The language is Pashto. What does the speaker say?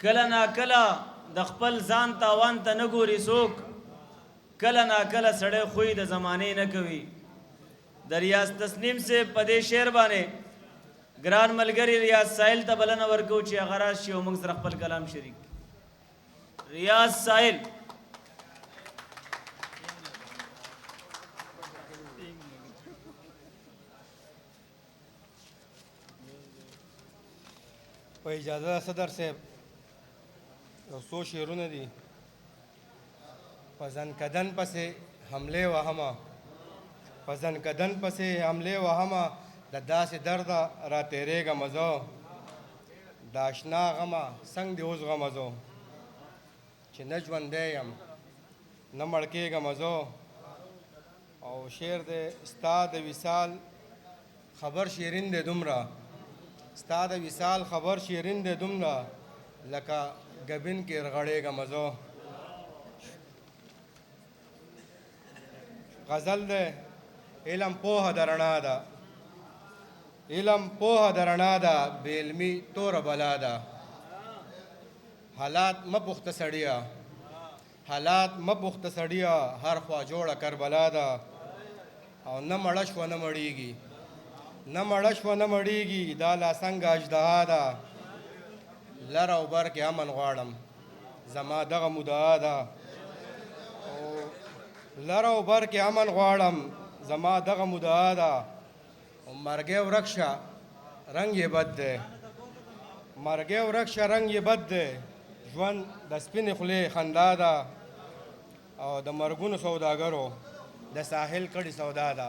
کله ناکله د خپل ځان تاوان ته نه ګوري څوک، کله ناکله سړی خوی د زمانې نه کوي. د ریاض تسنیم سے په دې شعر باندې ګران ملګري ریاض ساحل ته بلنه ورکو چې هغه راشي او موږ سره خپل کلام شریک. ریاض ساحل په اجازه صدر صاحب یو څو شعرونه دي. په ځنکدن پسې حملې وهمه، په ځنکدن پسې حملې وهمه، د داسې درده را تېرېږم زه، د اشنا غمه څنګ دې اوس غمه زه، چې نه ژوندی یم نه مړ کېږم زه. او شعر دی ستا د وصال خبر شیرین دی دومره، ستا د وصال خبر شیرین دی دومره، لکه ګبین کې رغړېږم زه. غزل دی علم پوهه د رڼا ده، علم پوهه د رڼا ده، بې علمي توره بلا ده. حالات مه پوښته سړیه، حالات مه پوښته سړیه، هر خوا جوړه کربلا ده. او نه مړه شوه نه مړېږي، نه مړه شوه نه مړېږي، دا لا څنګه اژدها ده. لر او بر کې امن غواړم زما دغه مدعا ده، لر او بر کې امن غواړم زما دغه مدعا ده. مرګې ورک شه رنګ یې بد دی، مرګې ورک شه رنګ یې بد دی، ژوند د سپینې خولې خندا ده. او د مرګونو سوداګرو د ساحل کړي سودا ده.